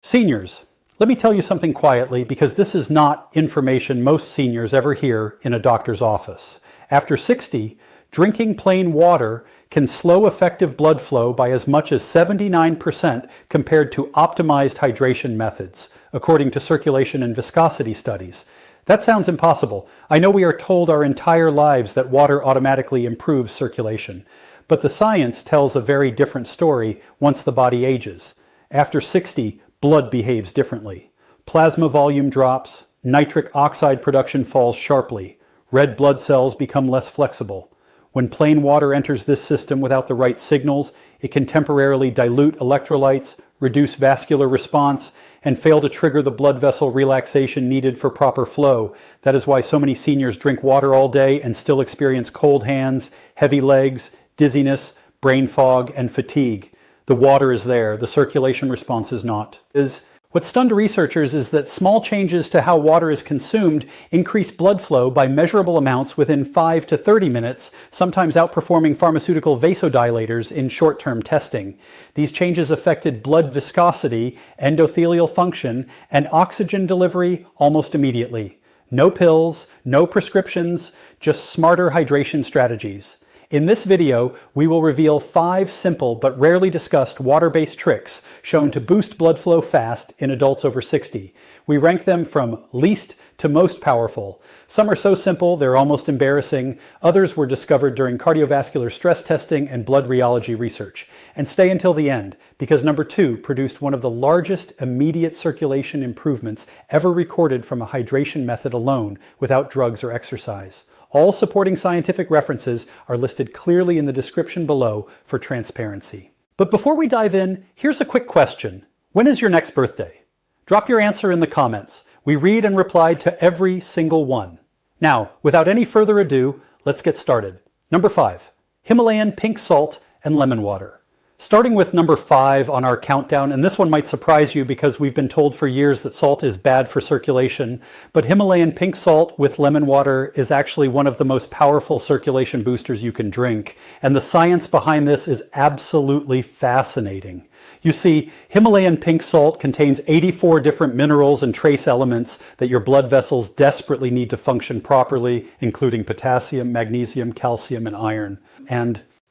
Seniors, let me tell you something quietly because this is not information most seniors ever hear in a doctor's office. After 60, drinking plain water can slow effective blood flow by as much as 79% compared to optimized hydration methods, according to circulation and viscosity studies. That sounds impossible. I know we are told our entire lives that water automatically improves circulation, but the science tells a very different story once the body ages. After 60, blood behaves differently. Plasma volume drops, nitric oxide production falls sharply, red blood cells become less flexible. When plain water enters this system without the right signals, it can temporarily dilute electrolytes, reduce vascular response, and fail to trigger the blood vessel relaxation needed for proper flow. That is why so many seniors drink water all day and still experience cold hands, heavy legs, dizziness, brain fog, and fatigue. The water is there, the circulation response is not. What stunned researchers is that small changes to how water is consumed increase blood flow by measurable amounts within 5 to 30 minutes, sometimes outperforming pharmaceutical vasodilators in short-term testing. These changes affected blood viscosity, endothelial function, and oxygen delivery almost immediately. No pills, no prescriptions, just smarter hydration strategies. In this video, we will reveal 5 simple but rarely discussed water-based tricks shown to boost blood flow fast in adults over 60. We rank them from least to most powerful. Some are so simple they're almost embarrassing. Others were discovered during cardiovascular stress testing and blood rheology research. And stay until the end, because number 2 produced one of the largest immediate circulation improvements ever recorded from a hydration method alone without drugs or exercise. All supporting scientific references are listed clearly in the description below for transparency. But before we dive in, here's a quick question. When is your next birthday? Drop your answer in the comments. We read and reply to every single one. Now, without any further ado, let's get started. Number 5, Himalayan pink salt and lemon water. Starting with number 5 on our countdown, and this one might surprise you because we've been told for years that salt is bad for circulation, but Himalayan pink salt with lemon water is actually one of the most powerful circulation boosters you can drink, and the science behind this is absolutely fascinating. You see, Himalayan pink salt contains 84 different minerals and trace elements that your blood vessels desperately need to function properly, including potassium, magnesium, calcium, and iron.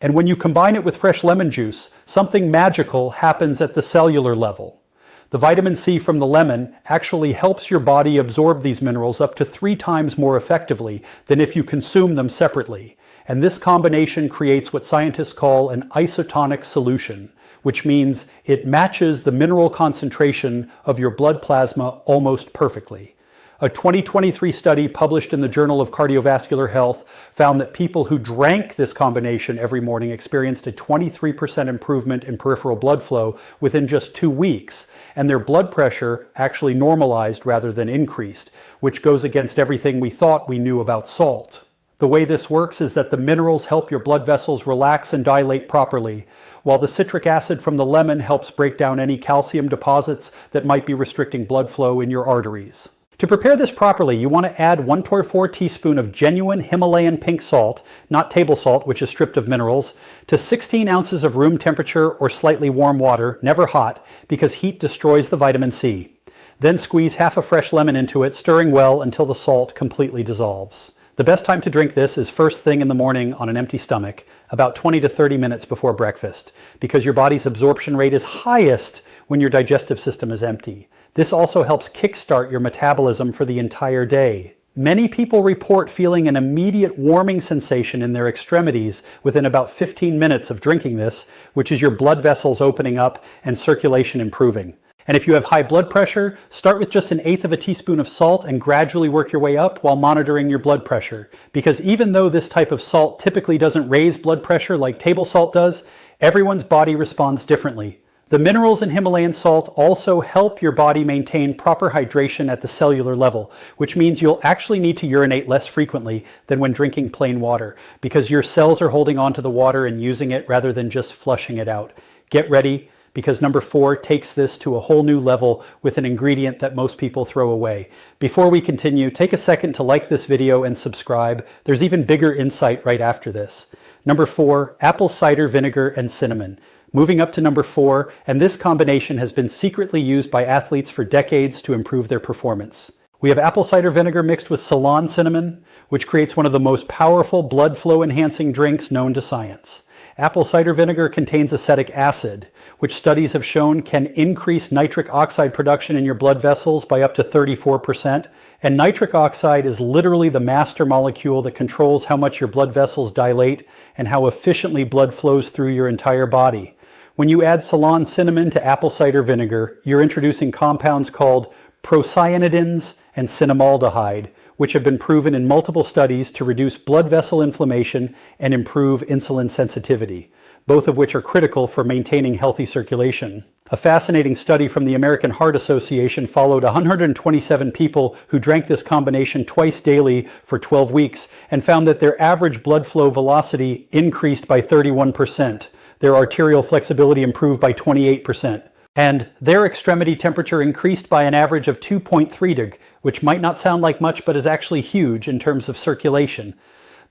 And when you combine it with fresh lemon juice, something magical happens at the cellular level. The vitamin C from the lemon actually helps your body absorb these minerals up to 3 times more effectively than if you consume them separately. And this combination creates what scientists call an isotonic solution, which means it matches the mineral concentration of your blood plasma almost perfectly. A 2023 study published in the Journal of Cardiovascular Health found that people who drank this combination every morning experienced a 23% improvement in peripheral blood flow within just 2 weeks, and their blood pressure actually normalized rather than increased, which goes against everything we thought we knew about salt. The way this works is that the minerals help your blood vessels relax and dilate properly, while the citric acid from the lemon helps break down any calcium deposits that might be restricting blood flow in your arteries. To prepare this properly, you want to add 1/4 teaspoon of genuine Himalayan pink salt, not table salt, which is stripped of minerals, to 16 ounces of room temperature or slightly warm water, never hot, because heat destroys the vitamin C. Then squeeze half a fresh lemon into it, stirring well until the salt completely dissolves. The best time to drink this is first thing in the morning on an empty stomach, about 20 to 30 minutes before breakfast, because your body's absorption rate is highest when your digestive system is empty. This also helps kickstart your metabolism for the entire day. Many people report feeling an immediate warming sensation in their extremities within about 15 minutes of drinking this, which is your blood vessels opening up and circulation improving. And if you have high blood pressure, start with just 1/8 teaspoon of salt and gradually work your way up while monitoring your blood pressure. Because even though this type of salt typically doesn't raise blood pressure like table salt does, everyone's body responds differently. The minerals in Himalayan salt also help your body maintain proper hydration at the cellular level, which means you'll actually need to urinate less frequently than when drinking plain water, because your cells are holding on to the water and using it rather than just flushing it out. Get ready, because number 4 takes this to a whole new level with an ingredient that most people throw away. Before we continue, take a second to like this video and subscribe. There's even bigger insight right after this. Number 4, apple cider vinegar and cinnamon. Moving up to number 4, and this combination has been secretly used by athletes for decades to improve their performance. We have apple cider vinegar mixed with Ceylon cinnamon, which creates one of the most powerful blood flow enhancing drinks known to science. Apple cider vinegar contains acetic acid, which studies have shown can increase nitric oxide production in your blood vessels by up to 34%. And nitric oxide is literally the master molecule that controls how much your blood vessels dilate and how efficiently blood flows through your entire body. When you add Ceylon cinnamon to apple cider vinegar, you're introducing compounds called procyanidins and cinnamaldehyde, which have been proven in multiple studies to reduce blood vessel inflammation and improve insulin sensitivity, both of which are critical for maintaining healthy circulation. A fascinating study from the American Heart Association followed 127 people who drank this combination twice daily for 12 weeks and found that their average blood flow velocity increased by 31%, their arterial flexibility improved by 28%, and their extremity temperature increased by an average of 2.3 deg, which might not sound like much but is actually huge in terms of circulation.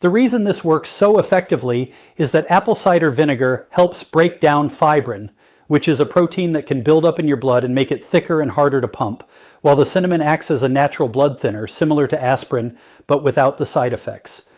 The reason this works so effectively is that apple cider vinegar helps break down fibrin, which is a protein that can build up in your blood and make it thicker and harder to pump, while the cinnamon acts as a natural blood thinner, similar to aspirin, but without the side effects.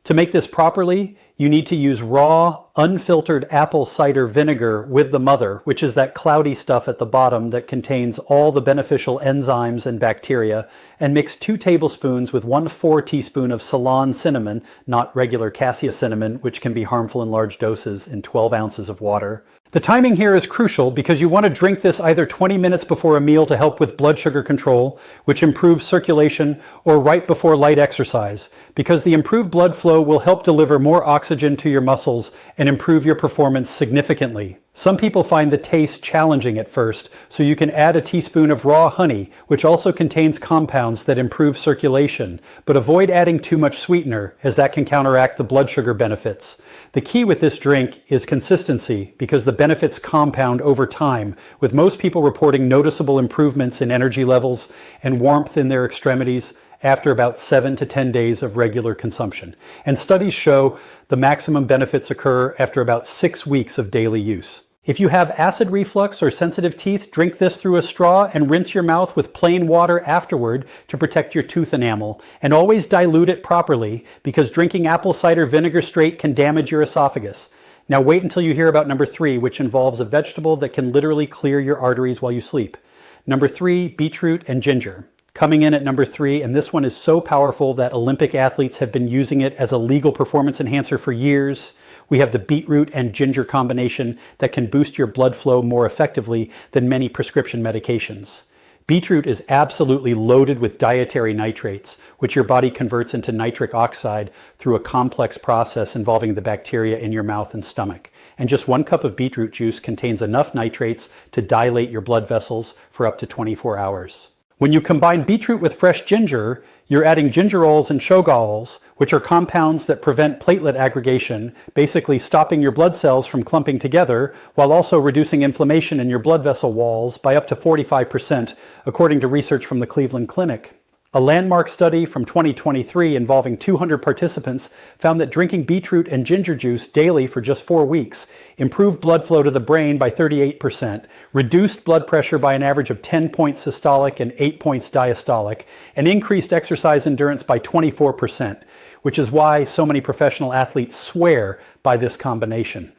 To make this properly, you need to use raw, unfiltered apple cider vinegar with the mother, which is that cloudy stuff at the bottom that contains all the beneficial enzymes and bacteria, and mix 2 tablespoons with 1/4 teaspoon of Ceylon cinnamon, not regular cassia cinnamon, which can be harmful in large doses, in 12 ounces of water. The timing here is crucial because you want to drink this either 20 minutes before a meal to help with blood sugar control, which improves circulation, or right before light exercise, because the improved blood flow will help deliver more oxygen to your muscles and improve your performance significantly. Some people find the taste challenging at first, so you can add a teaspoon of raw honey, which also contains compounds that improve circulation, but avoid adding too much sweetener, as that can counteract the blood sugar benefits. The key with this drink is consistency, because the benefits compound over time, with most people reporting noticeable improvements in energy levels and warmth in their extremities after about 7 to 10 days of regular consumption. And studies show the maximum benefits occur after about 6 weeks of daily use. If you have acid reflux or sensitive teeth, drink this through a straw and rinse your mouth with plain water afterward to protect your tooth enamel. And always dilute it properly, because drinking apple cider vinegar straight can damage your esophagus. Now wait until you hear about number 3, which involves a vegetable that can literally clear your arteries while you sleep. Number 3, beetroot and ginger. Coming in at number 3, and this one is so powerful that Olympic athletes have been using it as a legal performance enhancer for years. We have the beetroot and ginger combination that can boost your blood flow more effectively than many prescription medications. Beetroot is absolutely loaded with dietary nitrates, which your body converts into nitric oxide through a complex process involving the bacteria in your mouth and stomach. And just 1 cup of beetroot juice contains enough nitrates to dilate your blood vessels for up to 24 hours. When you combine beetroot with fresh ginger, you're adding gingerols and shogaols, which are compounds that prevent platelet aggregation, basically stopping your blood cells from clumping together, while also reducing inflammation in your blood vessel walls by up to 45%, according to research from the Cleveland Clinic. A landmark study from 2023 involving 200 participants found that drinking beetroot and ginger juice daily for just 4 weeks improved blood flow to the brain by 38%, reduced blood pressure by an average of 10 points systolic and 8 points diastolic, and increased exercise endurance by 24%, which is why so many professional athletes swear by this combination.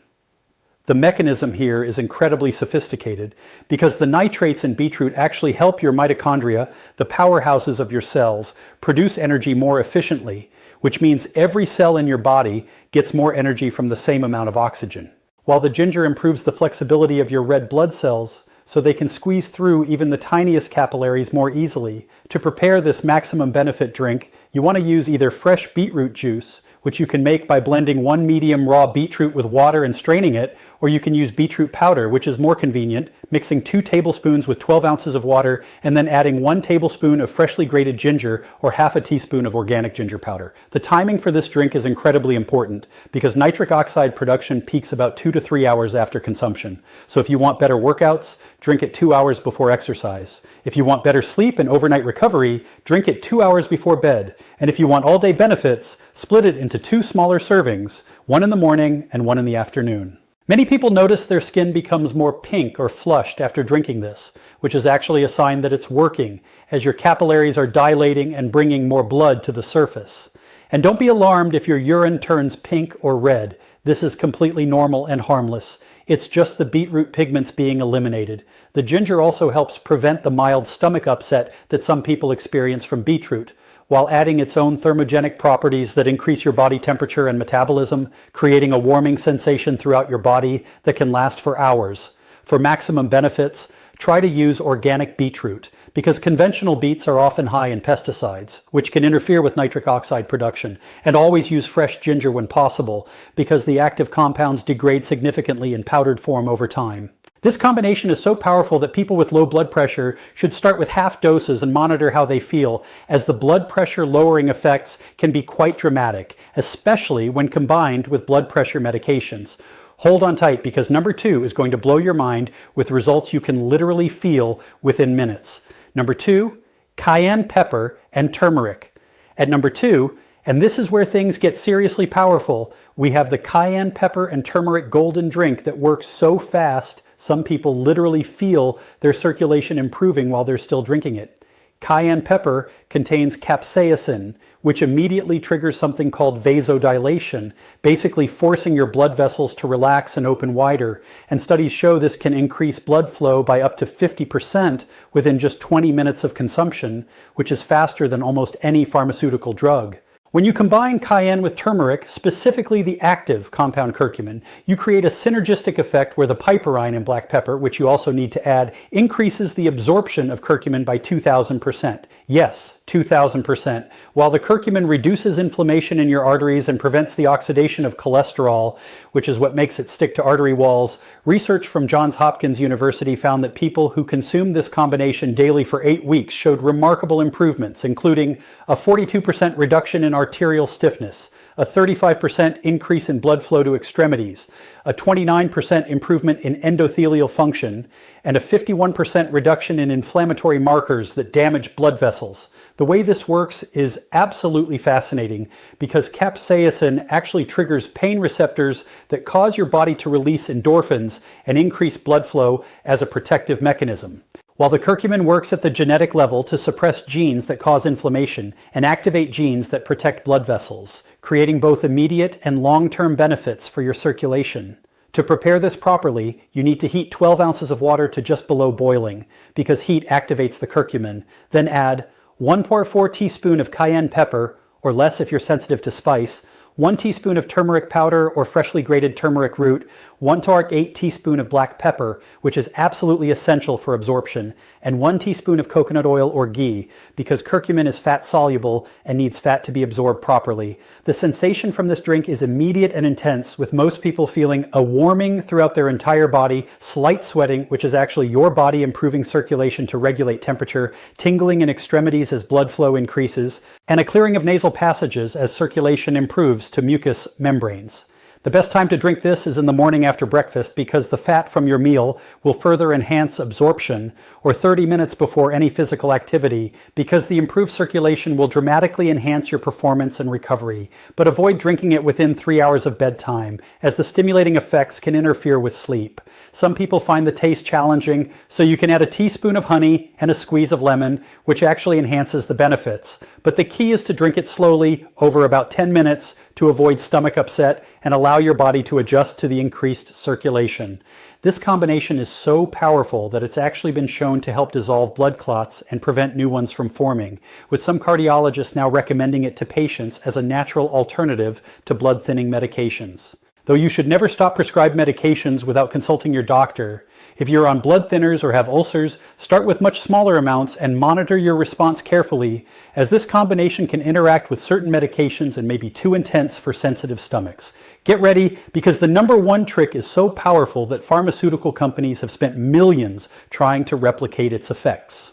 The mechanism here is incredibly sophisticated because the nitrates in beetroot actually help your mitochondria, the powerhouses of your cells, produce energy more efficiently, which means every cell in your body gets more energy from the same amount of oxygen. While the ginger improves the flexibility of your red blood cells so they can squeeze through even the tiniest capillaries more easily. To prepare this maximum benefit drink, you want to use either fresh beetroot juice, which you can make by blending 1 medium raw beetroot with water and straining it, or you can use beetroot powder, which is more convenient, mixing 2 tablespoons with 12 ounces of water and then adding 1 tablespoon of freshly grated ginger or half a teaspoon of organic ginger powder. The timing for this drink is incredibly important because nitric oxide production peaks about 2 to 3 hours after consumption. So if you want better workouts, drink it 2 hours before exercise. If you want better sleep and overnight recovery, drink it 2 hours before bed. And if you want all-day benefits, split it into 2 smaller servings, 1 in the morning and 1 in the afternoon. Many people notice their skin becomes more pink or flushed after drinking this, which is actually a sign that it's working, as your capillaries are dilating and bringing more blood to the surface. And don't be alarmed if your urine turns pink or red. This is completely normal and harmless. It's just the beetroot pigments being eliminated. The ginger also helps prevent the mild stomach upset that some people experience from beetroot, while adding its own thermogenic properties that increase your body temperature and metabolism, creating a warming sensation throughout your body that can last for hours. For maximum benefits, try to use organic beetroot, because conventional beets are often high in pesticides, which can interfere with nitric oxide production, and always use fresh ginger when possible, because the active compounds degrade significantly in powdered form over time. This combination is so powerful that people with low blood pressure should start with half doses and monitor how they feel, as the blood pressure lowering effects can be quite dramatic, especially when combined with blood pressure medications. Hold on tight, because number 2 is going to blow your mind with results you can literally feel within minutes. Number 2, cayenne pepper and turmeric. At number 2, and this is where things get seriously powerful, we have the cayenne pepper and turmeric golden drink that works so fast, some people literally feel their circulation improving while they're still drinking it. Cayenne pepper contains capsaicin, which immediately triggers something called vasodilation, basically forcing your blood vessels to relax and open wider. And studies show this can increase blood flow by up to 50% within just 20 minutes of consumption, which is faster than almost any pharmaceutical drug. When you combine cayenne with turmeric, specifically the active compound curcumin, you create a synergistic effect where the piperine in black pepper, which you also need to add, increases the absorption of curcumin by 2,000%. Yes, 2,000%. While the curcumin reduces inflammation in your arteries and prevents the oxidation of cholesterol, which is what makes it stick to artery walls, research from Johns Hopkins University found that people who consumed this combination daily for 8 weeks showed remarkable improvements, including a 42% reduction in arterial stiffness, a 35% increase in blood flow to extremities, a 29% improvement in endothelial function, and a 51% reduction in inflammatory markers that damage blood vessels. The way this works is absolutely fascinating, because capsaicin actually triggers pain receptors that cause your body to release endorphins and increase blood flow as a protective mechanism. While the curcumin works at the genetic level to suppress genes that cause inflammation and activate genes that protect blood vessels, creating both immediate and long-term benefits for your circulation. To prepare this properly, you need to heat 12 ounces of water to just below boiling, because heat activates the curcumin. Then add 1.4 teaspoon of cayenne pepper, or less if you're sensitive to spice, 1 teaspoon of turmeric powder or freshly grated turmeric root, 1 to 8 teaspoon of black pepper, which is absolutely essential for absorption, and 1 teaspoon of coconut oil or ghee, because curcumin is fat soluble and needs fat to be absorbed properly. The sensation from this drink is immediate and intense, with most people feeling a warming throughout their entire body, slight sweating, which is actually your body improving circulation to regulate temperature, tingling in extremities as blood flow increases, and a clearing of nasal passages as circulation improves to mucous membranes. The best time to drink this is in the morning after breakfast, because the fat from your meal will further enhance absorption, or 30 minutes before any physical activity, because the improved circulation will dramatically enhance your performance and recovery. But avoid drinking it within 3 hours of bedtime, as the stimulating effects can interfere with sleep. Some people find the taste challenging, so you can add a teaspoon of honey and a squeeze of lemon, which actually enhances the benefits. But the key is to drink it slowly over about 10 minutes to avoid stomach upset and allow your body to adjust to the increased circulation. This combination is so powerful that it's actually been shown to help dissolve blood clots and prevent new ones from forming, with some cardiologists now recommending it to patients as a natural alternative to blood-thinning medications. Though you should never stop prescribed medications without consulting your doctor. If you're on blood thinners or have ulcers, start with much smaller amounts and monitor your response carefully, as this combination can interact with certain medications and may be too intense for sensitive stomachs. Get ready, because the number 1 trick is so powerful that pharmaceutical companies have spent millions trying to replicate its effects.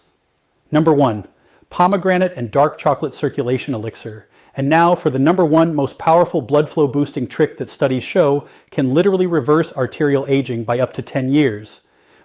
Number 1, pomegranate and dark chocolate circulation elixir. And now for the number 1 most powerful blood flow boosting trick that studies show can literally reverse arterial aging by up to 10 years.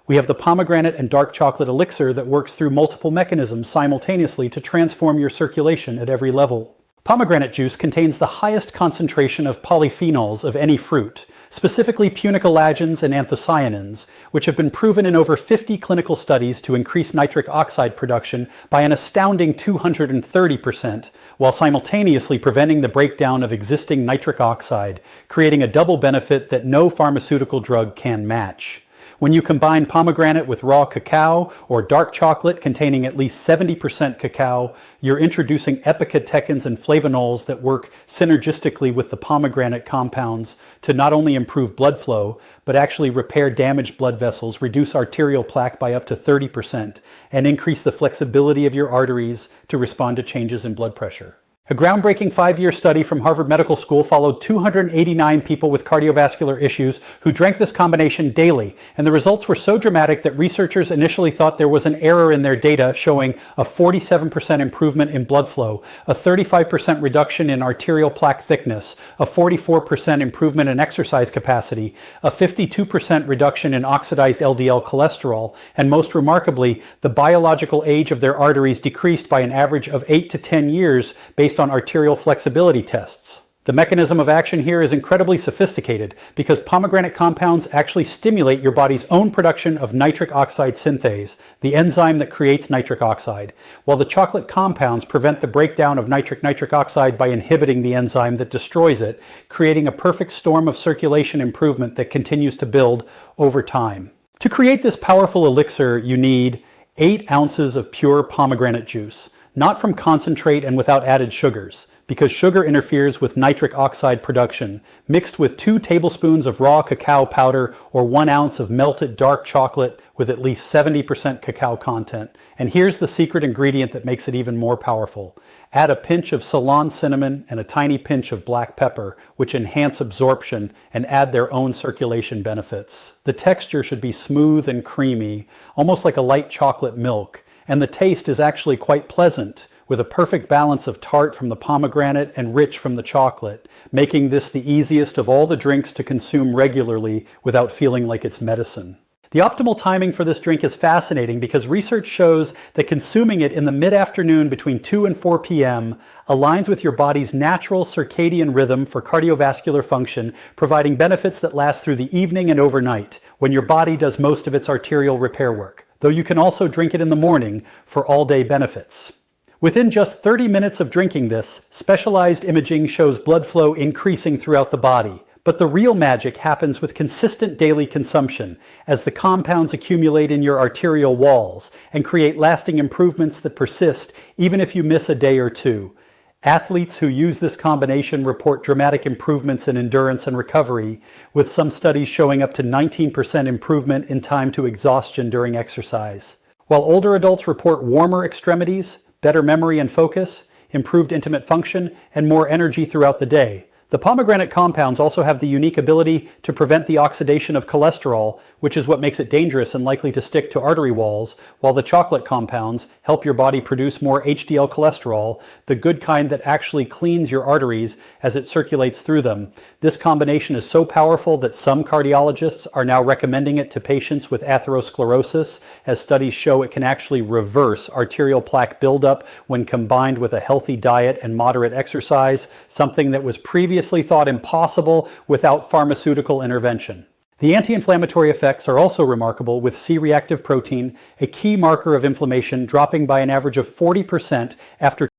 We have the pomegranate and dark chocolate elixir that works through multiple mechanisms simultaneously to transform your circulation at every level. Pomegranate juice contains the highest concentration of polyphenols of any fruit, specifically punicolagens and anthocyanins, which have been proven in over 50 clinical studies to increase nitric oxide production by an astounding 230%, while simultaneously preventing the breakdown of existing nitric oxide, creating a double benefit that no pharmaceutical drug can match. When you combine pomegranate with raw cacao or dark chocolate containing at least 70% cacao, you're introducing epicatechins and flavonols that work synergistically with the pomegranate compounds to not only improve blood flow, but actually repair damaged blood vessels, reduce arterial plaque by up to 30%, and increase the flexibility of your arteries to respond to changes in blood pressure. A groundbreaking 5-year study from Harvard Medical School followed 289 people with cardiovascular issues who drank this combination daily, and the results were so dramatic that researchers initially thought there was an error in their data, showing a 47% improvement in blood flow, a 35% reduction in arterial plaque thickness, a 44% improvement in exercise capacity, a 52% reduction in oxidized LDL cholesterol, and most remarkably, the biological age of their arteries decreased by an average of 8 to 10 years based on arterial flexibility tests. The mechanism of action here is incredibly sophisticated because pomegranate compounds actually stimulate your body's own production of nitric oxide synthase, the enzyme that creates nitric oxide, while the chocolate compounds prevent the breakdown of nitric oxide by inhibiting the enzyme that destroys it, creating a perfect storm of circulation improvement that continues to build over time. To create this powerful elixir, you need 8 ounces of pure pomegranate juice, not from concentrate and without added sugars, because sugar interferes with nitric oxide production, mixed with 2 tablespoons of raw cacao powder or 1 ounce of melted dark chocolate with at least 70% cacao content. And here's the secret ingredient that makes it even more powerful. Add a pinch of Ceylon cinnamon and a tiny pinch of black pepper, which enhance absorption and add their own circulation benefits. The texture should be smooth and creamy, almost like a light chocolate milk. And the taste is actually quite pleasant, with a perfect balance of tart from the pomegranate and rich from the chocolate, making this the easiest of all the drinks to consume regularly without feeling like it's medicine. The optimal timing for this drink is fascinating because research shows that consuming it in the mid-afternoon between 2 and 4 p.m. aligns with your body's natural circadian rhythm for cardiovascular function, providing benefits that last through the evening and overnight, when your body does most of its arterial repair work, though you can also drink it in the morning for all-day benefits. Within just 30 minutes of drinking this, specialized imaging shows blood flow increasing throughout the body. But the real magic happens with consistent daily consumption, as the compounds accumulate in your arterial walls and create lasting improvements that persist even if you miss a day or two. Athletes who use this combination report dramatic improvements in endurance and recovery, with some studies showing up to 19% improvement in time to exhaustion during exercise. While older adults report warmer extremities, better memory and focus, improved intimate function, and more energy throughout the day. The pomegranate compounds also have the unique ability to prevent the oxidation of cholesterol, which is what makes it dangerous and likely to stick to artery walls, while the chocolate compounds help your body produce more HDL cholesterol, the good kind that actually cleans your arteries as it circulates through them. This combination is so powerful that some cardiologists are now recommending it to patients with atherosclerosis, as studies show it can actually reverse arterial plaque buildup when combined with a healthy diet and moderate exercise, something that was previously thought impossible without pharmaceutical intervention. The anti-inflammatory effects are also remarkable, with C-reactive protein, a key marker of inflammation, dropping by an average of 40% after